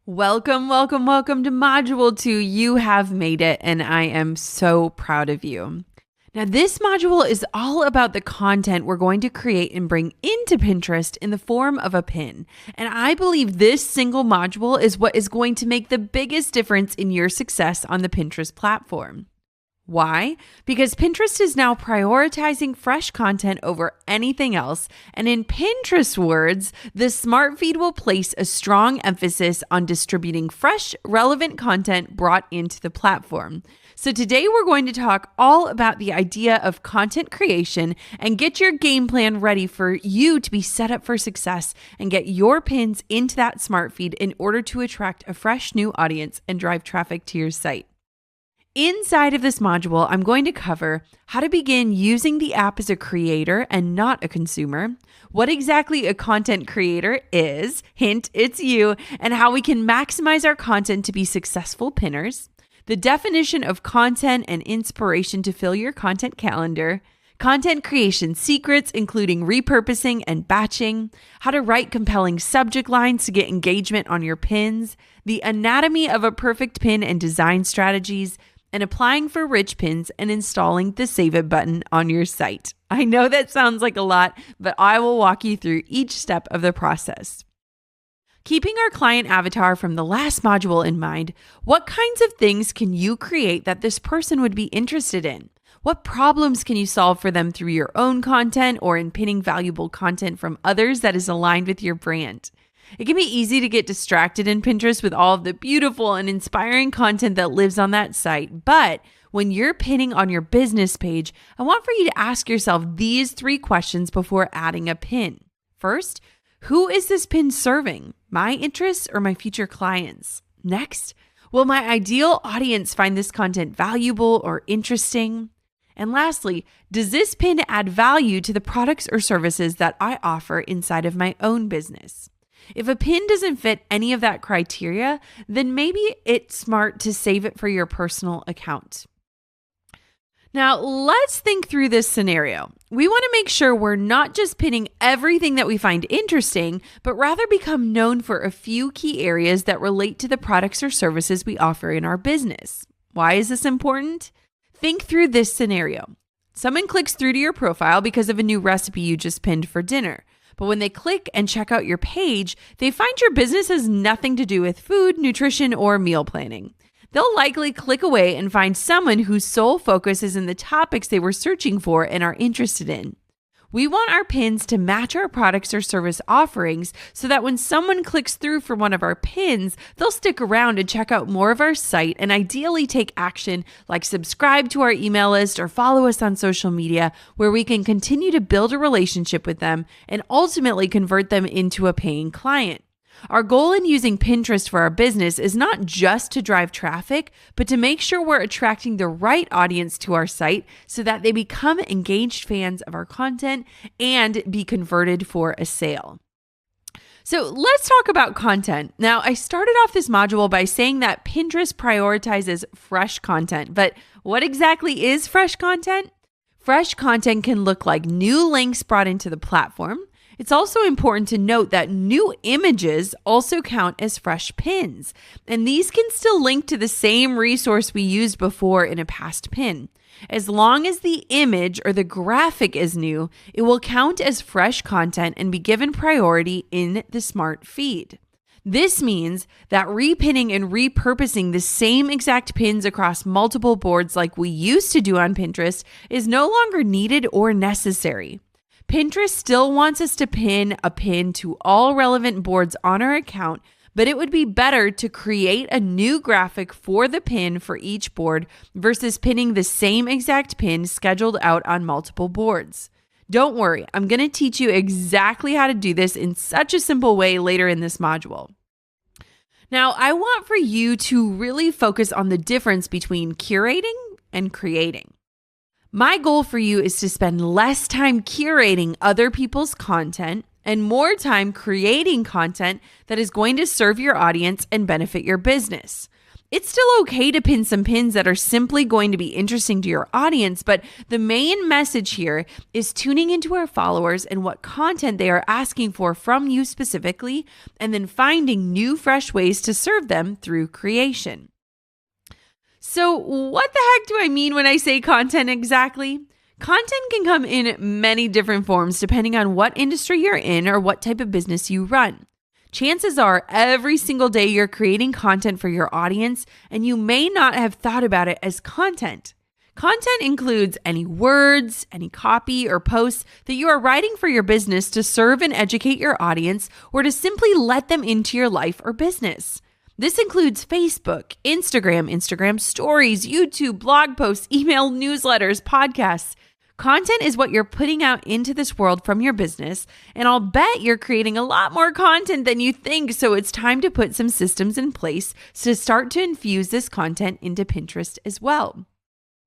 Welcome to Module 2. You have made it, and I am so proud of you. Now, this module is all about the content we're going to create and bring into Pinterest in the form of a pin. And I believe this single module is what is going to make the biggest difference in your success on the Pinterest platform. Why? Because Pinterest is now prioritizing fresh content over anything else. And in Pinterest words, the smart feed will place a strong emphasis on distributing fresh, relevant content brought into the platform. So today we're going to talk all about the idea of content creation and get your game plan ready for you to be set up for success and get your pins into that smart feed in order to attract a fresh new audience and drive traffic to your site. Inside of this module, I'm going to cover how to begin using the app as a creator and not a consumer, what exactly a content creator is, hint, it's you, and how we can maximize our content to be successful pinners, the definition of content and inspiration to fill your content calendar, content creation secrets, including repurposing and batching, how to write compelling subject lines to get engagement on your pins, the anatomy of a perfect pin and design strategies, and applying for rich pins and installing the Save It button on your site. I know that sounds like a lot, but I will walk you through each step of the process. Keeping our client avatar from the last module in mind, what kinds of things can you create that this person would be interested in? What problems can you solve for them through your own content or in pinning valuable content from others that is aligned with your brand? It can be easy to get distracted in Pinterest with all of the beautiful and inspiring content that lives on that site. But when you're pinning on your business page, I want for you to ask yourself these 3 questions before adding a pin. First, who is this pin serving? My interests or my future clients? Next, will my ideal audience find this content valuable or interesting? And lastly, does this pin add value to the products or services that I offer inside of my own business? If a pin doesn't fit any of that criteria, then maybe it's smart to save it for your personal account. Now, let's think through this scenario. We want to make sure we're not just pinning everything that we find interesting, but rather become known for a few key areas that relate to the products or services we offer in our business. Why is this important? Think through this scenario. Someone clicks through to your profile because of a new recipe you just pinned for dinner. But when they click and check out your page, they find your business has nothing to do with food, nutrition, or meal planning. They'll likely click away and find someone whose sole focus is in the topics they were searching for and are interested in. We want our pins to match our products or service offerings so that when someone clicks through for one of our pins, they'll stick around and check out more of our site and ideally take action like subscribe to our email list or follow us on social media, where we can continue to build a relationship with them and ultimately convert them into a paying client. Our goal in using Pinterest for our business is not just to drive traffic, but to make sure we're attracting the right audience to our site so that they become engaged fans of our content and be converted for a sale. So let's talk about content. Now, I started off this module by saying that Pinterest prioritizes fresh content, but what exactly is fresh content? Fresh content can look like new links brought into the platform. It's also important to note that new images also count as fresh pins, and these can still link to the same resource we used before in a past pin. As long as the image or the graphic is new, it will count as fresh content and be given priority in the smart feed. This means that repinning and repurposing the same exact pins across multiple boards like we used to do on Pinterest is no longer needed or necessary. Pinterest still wants us to pin a pin to all relevant boards on our account, but it would be better to create a new graphic for the pin for each board versus pinning the same exact pin scheduled out on multiple boards. Don't worry, I'm going to teach you exactly how to do this in such a simple way later in this module. Now, I want for you to really focus on the difference between curating and creating. My goal for you is to spend less time curating other people's content and more time creating content that is going to serve your audience and benefit your business. It's still okay to pin some pins that are simply going to be interesting to your audience, but the main message here is tuning into our followers and what content they are asking for from you specifically, and then finding new, fresh ways to serve them through creation. So what the heck do I mean when I say content exactly? Content can come in many different forms depending on what industry you're in or what type of business you run. Chances are every single day you're creating content for your audience, and you may not have thought about it as content. Content includes any words, any copy, or posts that you are writing for your business to serve and educate your audience, or to simply let them into your life or business. This includes Facebook, Instagram stories, YouTube, blog posts, email newsletters, podcasts. Content is what you're putting out into this world from your business, and I'll bet you're creating a lot more content than you think, so it's time to put some systems in place to start to infuse this content into Pinterest as well.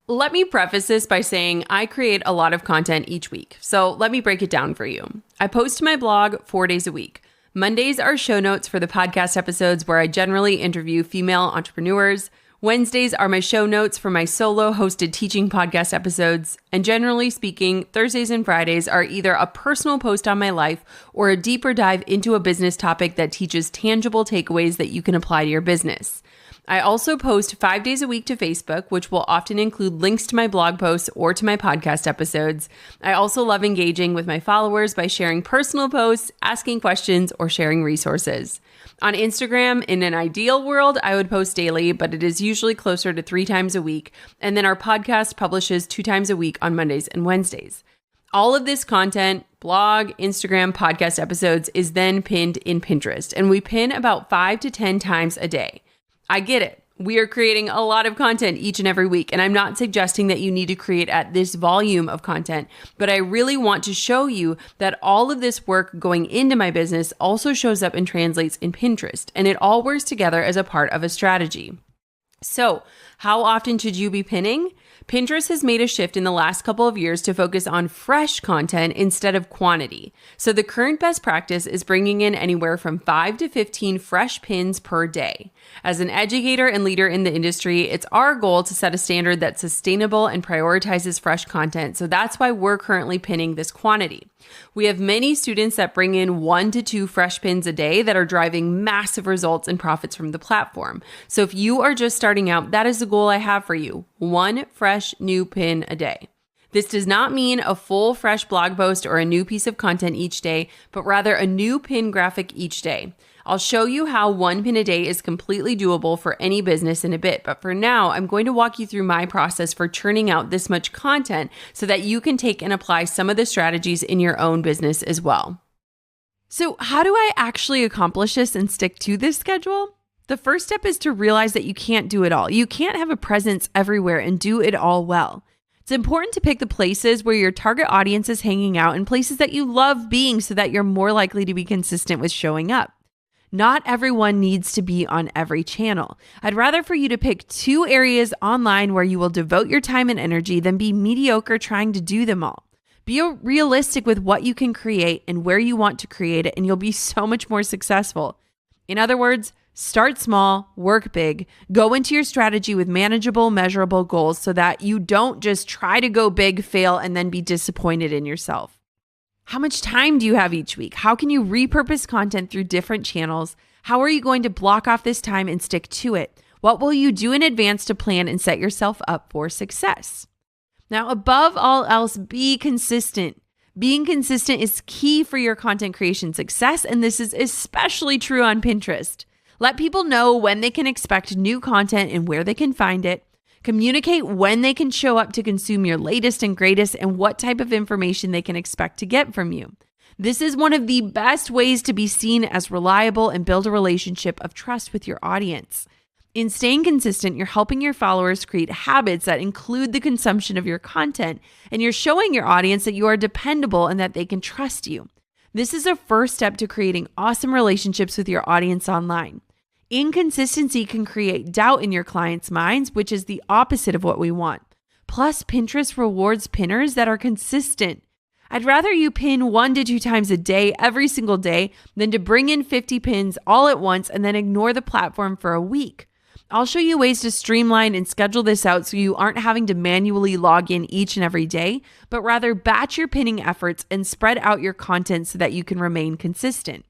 Let me preface this by saying I create a lot of content each week, so let me break it down for you. I post to my blog 4 days a week. Mondays are show notes for the podcast episodes where I generally interview female entrepreneurs. Wednesdays are my show notes for my solo hosted teaching podcast episodes. And generally speaking, Thursdays and Fridays are either a personal post on my life or a deeper dive into a business topic that teaches tangible takeaways that you can apply to your business. I also post 5 days a week to Facebook, which will often include links to my blog posts or to my podcast episodes. I also love engaging with my followers by sharing personal posts, asking questions, or sharing resources. On Instagram, in an ideal world, I would post daily, but it is usually closer to 3 times a week. And then our podcast publishes 2 times a week on Mondays and Wednesdays. All of this content, blog, Instagram, podcast episodes, is then pinned in Pinterest, and we pin about 5 to 10 times a day. I get it. We are creating a lot of content each and every week, and I'm not suggesting that you need to create at this volume of content, but I really want to show you that all of this work going into my business also shows up and translates in Pinterest, and it all works together as a part of a strategy. So, how often should you be pinning? Pinterest has made a shift in the last couple of years to focus on fresh content instead of quantity. So the current best practice is bringing in anywhere from 5 to 15 fresh pins per day. As an educator and leader in the industry, it's our goal to set a standard that's sustainable and prioritizes fresh content. So that's why we're currently pinning this quantity. We have many students that bring in 1 to 2 fresh pins a day that are driving massive results and profits from the platform. So if you are just starting out, that is the goal I have for you. 1 fresh new pin a day. This does not mean a full fresh blog post or a new piece of content each day, but rather a new pin graphic each day. I'll show you how 1 pin a day is completely doable for any business in a bit, but for now, I'm going to walk you through my process for churning out this much content so that you can take and apply some of the strategies in your own business as well. So how do I actually accomplish this and stick to this schedule? The first step is to realize that you can't do it all. You can't have a presence everywhere and do it all well. It's important to pick the places where your target audience is hanging out and places that you love being so that you're more likely to be consistent with showing up. Not everyone needs to be on every channel. I'd rather for you to pick 2 areas online where you will devote your time and energy than be mediocre trying to do them all. Be realistic with what you can create and where you want to create it, and you'll be so much more successful. In other words, start small, work big, go into your strategy with manageable, measurable goals so that you don't just try to go big, fail, and then be disappointed in yourself. How much time do you have each week? How can you repurpose content through different channels? How are you going to block off this time and stick to it? What will you do in advance to plan and set yourself up for success? Now, above all else, be consistent. Being consistent is key for your content creation success, and this is especially true on Pinterest. Let people know when they can expect new content and where they can find it. Communicate when they can show up to consume your latest and greatest and what type of information they can expect to get from you. This is one of the best ways to be seen as reliable and build a relationship of trust with your audience. In staying consistent, you're helping your followers create habits that include the consumption of your content, and you're showing your audience that you are dependable and that they can trust you. This is a first step to creating awesome relationships with your audience online. Inconsistency can create doubt in your clients' minds, which is the opposite of what we want. Plus, Pinterest rewards pinners that are consistent. I'd rather you pin 1 to 2 times a day, every single day, than to bring in 50 pins all at once and then ignore the platform for a week. I'll show you ways to streamline and schedule this out so you aren't having to manually log in each and every day, but rather batch your pinning efforts and spread out your content so that you can remain consistent.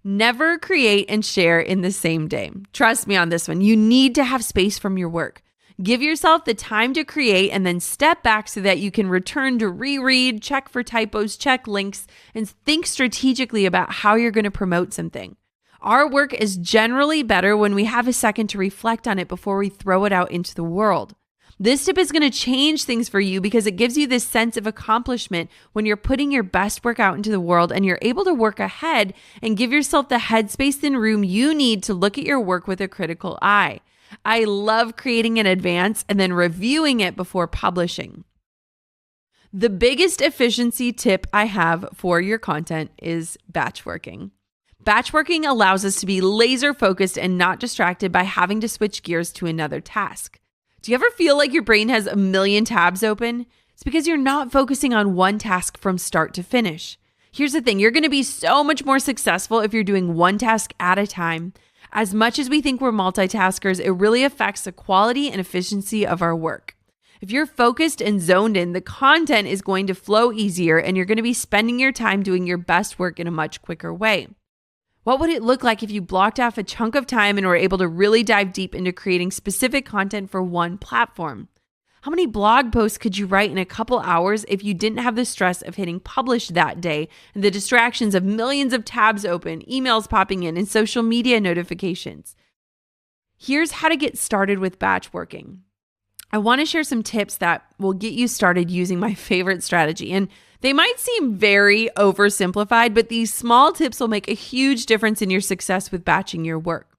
Never create and share in the same day. Trust me on this one. You need to have space from your work. Give yourself the time to create and then step back so that you can return to reread, check for typos, check links, and think strategically about how you're going to promote something. Our work is generally better when we have a second to reflect on it before we throw it out into the world. This tip is going to change things for you because it gives you this sense of accomplishment when you're putting your best work out into the world and you're able to work ahead and give yourself the headspace and room you need to look at your work with a critical eye. I love creating in advance and then reviewing it before publishing. The biggest efficiency tip I have for your content is batch working. Batch working allows us to be laser focused and not distracted by having to switch gears to another task. Do you ever feel like your brain has a million tabs open? It's because you're not focusing on one task from start to finish. Here's the thing, you're going to be so much more successful if you're doing one task at a time. As much as we think we're multitaskers, it really affects the quality and efficiency of our work. If you're focused and zoned in, the content is going to flow easier and you're going to be spending your time doing your best work in a much quicker way. What would it look like if you blocked off a chunk of time and were able to really dive deep into creating specific content for one platform? How many blog posts could you write in a couple hours if you didn't have the stress of hitting publish that day and the distractions of millions of tabs open, emails popping in, and social media notifications? Here's how to get started with batch working. I want to share some tips that will get you started using my favorite strategy. And they might seem very oversimplified, but these small tips will make a huge difference in your success with batching your work.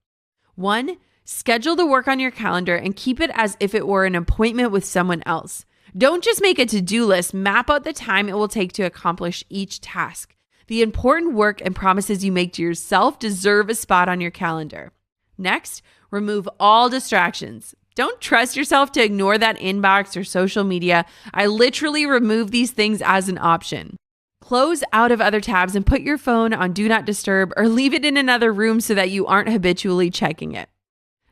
1, schedule the work on your calendar and keep it as if it were an appointment with someone else. Don't just make a to-do list, map out the time it will take to accomplish each task. The important work and promises you make to yourself deserve a spot on your calendar. Next, remove all distractions. Don't trust yourself to ignore that inbox or social media. I literally remove these things as an option. Close out of other tabs and put your phone on Do Not Disturb or leave it in another room so that you aren't habitually checking it.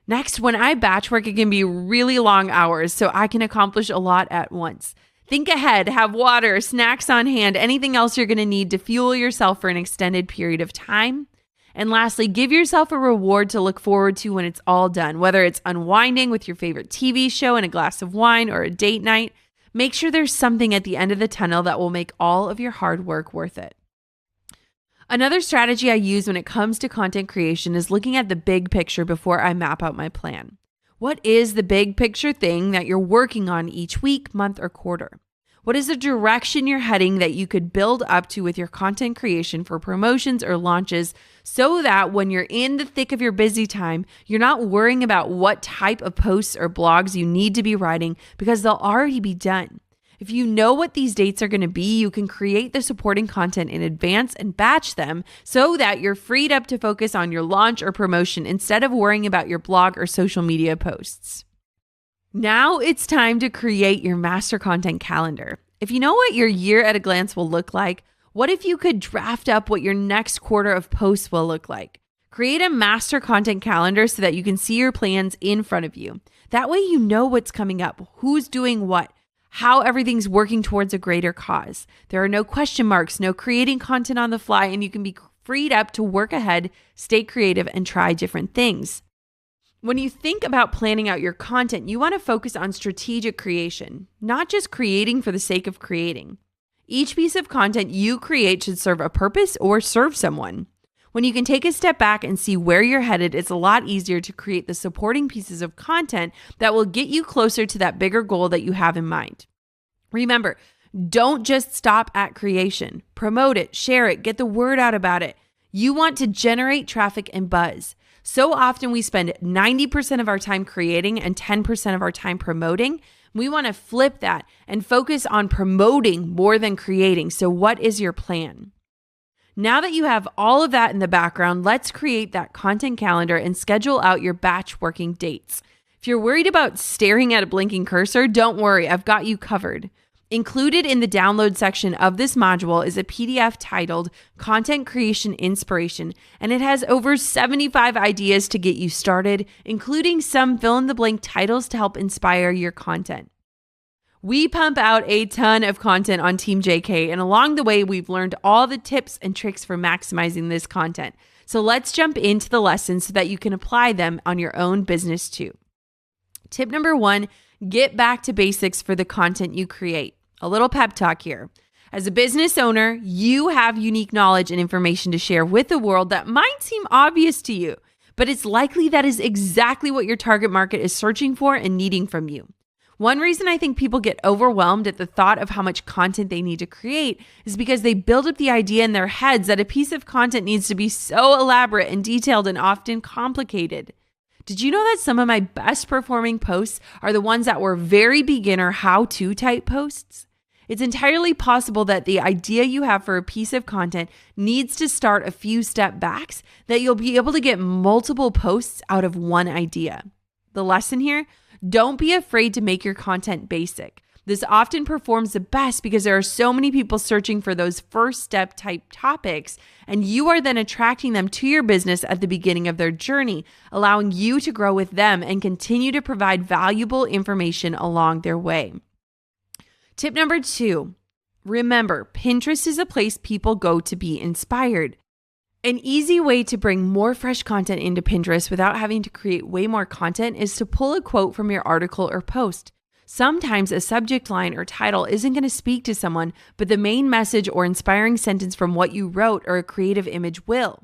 Next, when I batch work, it can be really long hours, so I can accomplish a lot at once. Think ahead, have water, snacks on hand, anything else you're going to need to fuel yourself for an extended period of time. And lastly, give yourself a reward to look forward to when it's all done, whether it's unwinding with your favorite TV show and a glass of wine or a date night. Make sure there's something at the end of the tunnel that will make all of your hard work worth it. Another strategy I use when it comes to content creation is looking at the big picture before I map out my plan. What is the big picture thing that you're working on each week, month, or quarter? What is the direction you're heading that you could build up to with your content creation for promotions or launches so that when you're in the thick of your busy time, you're not worrying about what type of posts or blogs you need to be writing because they'll already be done. If you know what these dates are going to be, you can create the supporting content in advance and batch them so that you're freed up to focus on your launch or promotion instead of worrying about your blog or social media posts. Now it's time to create your master content calendar. If you know what your year at a glance will look like, what if you could draft up what your next quarter of posts will look like? Create a master content calendar so that you can see your plans in front of you. That way you know what's coming up, who's doing what, how everything's working towards a greater cause. There are no question marks, no creating content on the fly, and you can be freed up to work ahead, stay creative, and try different things. When you think about planning out your content, you want to focus on strategic creation, not just creating for the sake of creating. Each piece of content you create should serve a purpose or serve someone. When you can take a step back and see where you're headed, it's a lot easier to create the supporting pieces of content that will get you closer to that bigger goal that you have in mind. Remember, don't just stop at creation. Promote it, share it, get the word out about it. You want to generate traffic and buzz. So often we spend 90% of our time creating and 10% of our time promoting. We want to flip that and focus on promoting more than creating. So what is your plan? Now that you have all of that in the background, let's create that content calendar and schedule out your batch working dates. If you're worried about staring at a blinking cursor, don't worry, I've got you covered. Included in the download section of this module is a PDF titled Content Creation Inspiration, and it has over 75 ideas to get you started, including some fill-in-the-blank titles to help inspire your content. We pump out a ton of content on Team JK, and along the way, we've learned all the tips and tricks for maximizing this content. So let's jump into the lessons so that you can apply them on your own business too. Tip number 1, get back to basics for the content you create. A little pep talk here. As a business owner, you have unique knowledge and information to share with the world that might seem obvious to you, but it's likely that is exactly what your target market is searching for and needing from you. One reason I think people get overwhelmed at the thought of how much content they need to create is because they build up the idea in their heads that a piece of content needs to be so elaborate and detailed and often complicated. Did you know that some of my best performing posts are the ones that were very beginner how-to type posts? It's entirely possible that the idea you have for a piece of content needs to start a few step backs, that you'll be able to get multiple posts out of one idea. The lesson here, don't be afraid to make your content basic. This often performs the best because there are so many people searching for those first step type topics, and you are then attracting them to your business at the beginning of their journey, allowing you to grow with them and continue to provide valuable information along their way. Tip number 2, remember, Pinterest is a place people go to be inspired. An easy way to bring more fresh content into Pinterest without having to create way more content is to pull a quote from your article or post. Sometimes a subject line or title isn't going to speak to someone, but the main message or inspiring sentence from what you wrote or a creative image will.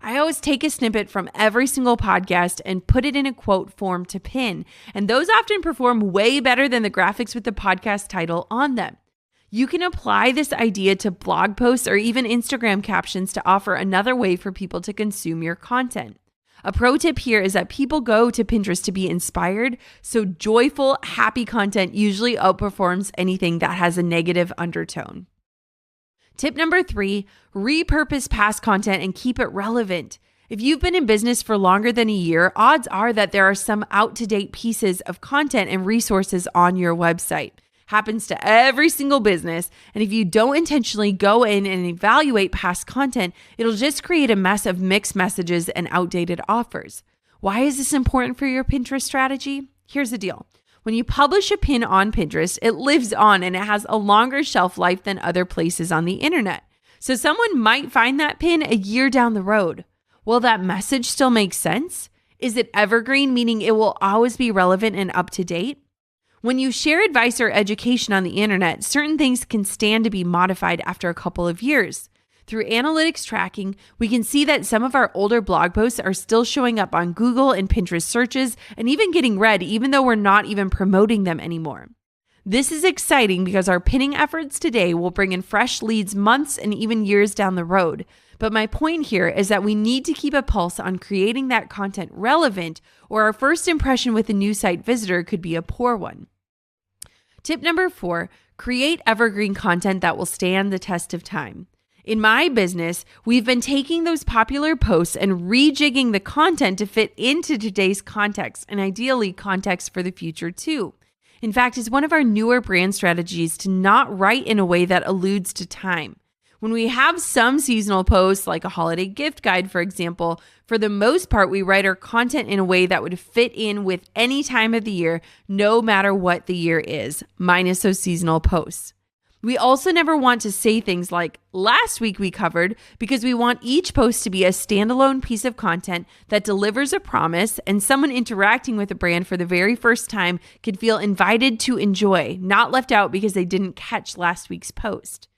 I always take a snippet from every single podcast and put it in a quote form to pin, and those often perform way better than the graphics with the podcast title on them. You can apply this idea to blog posts or even Instagram captions to offer another way for people to consume your content. A pro tip here is that people go to Pinterest to be inspired, so joyful, happy content usually outperforms anything that has a negative undertone. Tip number 3, repurpose past content and keep it relevant. If you've been in business for longer than a year, odds are that there are some out-to-date pieces of content and resources on your website. Happens to every single business, and if you don't intentionally go in and evaluate past content, it'll just create a mess of mixed messages and outdated offers. Why is this important for your Pinterest strategy? Here's the deal. When you publish a pin on Pinterest, it lives on and it has a longer shelf life than other places on the internet. So someone might find that pin a year down the road. Will that message still make sense? Is it evergreen, meaning it will always be relevant and up to date? When you share advice or education on the internet, certain things can stand to be modified after a couple of years. Through analytics tracking, we can see that some of our older blog posts are still showing up on Google and Pinterest searches and even getting read, even though we're not even promoting them anymore. This is exciting because our pinning efforts today will bring in fresh leads months and even years down the road. But my point here is that we need to keep a pulse on creating that content relevant, or our first impression with a new site visitor could be a poor one. Tip number 4, create evergreen content that will stand the test of time. In my business, we've been taking those popular posts and rejigging the content to fit into today's context, and ideally context for the future too. In fact, it's one of our newer brand strategies to not write in a way that alludes to time. When we have some seasonal posts, like a holiday gift guide, for example, for the most part, we write our content in a way that would fit in with any time of the year, no matter what the year is, minus those seasonal posts. We also never want to say things like, last week we covered, because we want each post to be a standalone piece of content that delivers a promise, and someone interacting with a brand for the very first time can feel invited to enjoy, not left out because they didn't catch last week's post.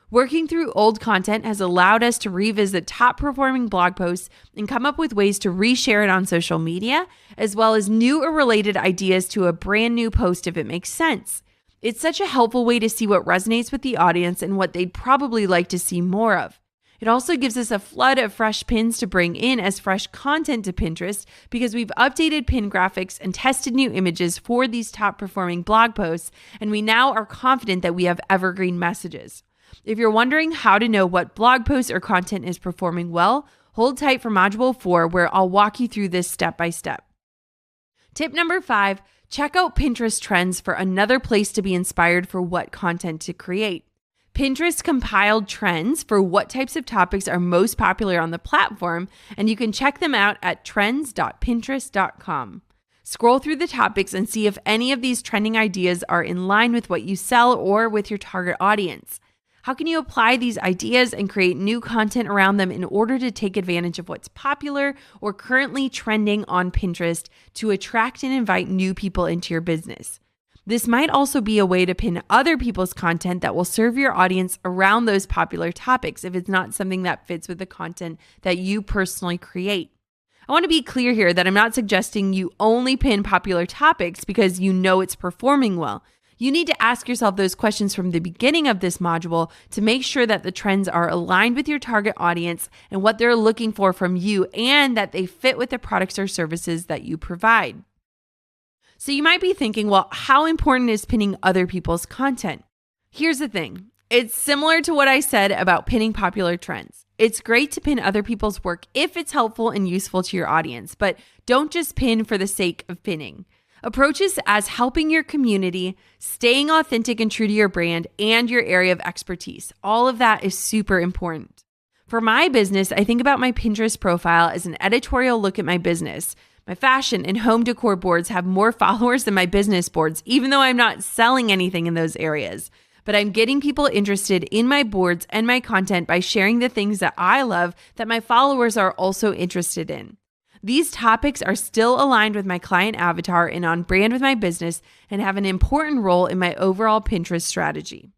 Working through old content has allowed us to revisit top performing blog posts and come up with ways to reshare it on social media, as well as new or related ideas to a brand new post if it makes sense. It's such a helpful way to see what resonates with the audience and what they'd probably like to see more of. It also gives us a flood of fresh pins to bring in as fresh content to Pinterest because we've updated pin graphics and tested new images for these top performing blog posts, and we now are confident that we have evergreen messages. If you're wondering how to know what blog post or content is performing well, hold tight for Module 4, where I'll walk you through this step by step. Tip number 5, Check out Pinterest trends for another place to be inspired for what content to create. Pinterest compiled trends for what types of topics are most popular on the platform, and you can check them out at trends.pinterest.com. Scroll through the topics and see if any of these trending ideas are in line with what you sell or with your target audience. How can you apply these ideas and create new content around them in order to take advantage of what's popular or currently trending on Pinterest to attract and invite new people into your business? This might also be a way to pin other people's content that will serve your audience around those popular topics if it's not something that fits with the content that you personally create. I want to be clear here that I'm not suggesting you only pin popular topics because you know it's performing well. You need to ask yourself those questions from the beginning of this module to make sure that the trends are aligned with your target audience and what they're looking for from you, and that they fit with the products or services that you provide. So you might be thinking, well, how important is pinning other people's content? Here's the thing. It's similar to what I said about pinning popular trends. It's great to pin other people's work if it's helpful and useful to your audience, but don't just pin for the sake of pinning. Approach this as helping your community, staying authentic and true to your brand and your area of expertise. All of that is super important. For my business, I think about my Pinterest profile as an editorial look at my business. My fashion and home decor boards have more followers than my business boards, even though I'm not selling anything in those areas. But I'm getting people interested in my boards and my content by sharing the things that I love that my followers are also interested in. These topics are still aligned with my client avatar and on brand with my business and have an important role in my overall Pinterest strategy.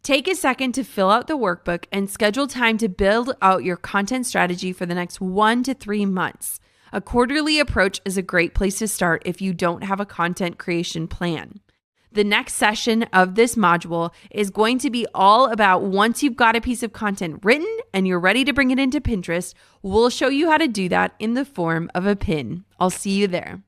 Take a second to fill out the workbook and schedule time to build out your content strategy for the next 1 to 3 months. A quarterly approach is a great place to start if you don't have a content creation plan. The next session of this module is going to be all about once you've got a piece of content written and you're ready to bring it into Pinterest, we'll show you how to do that in the form of a pin. I'll see you there.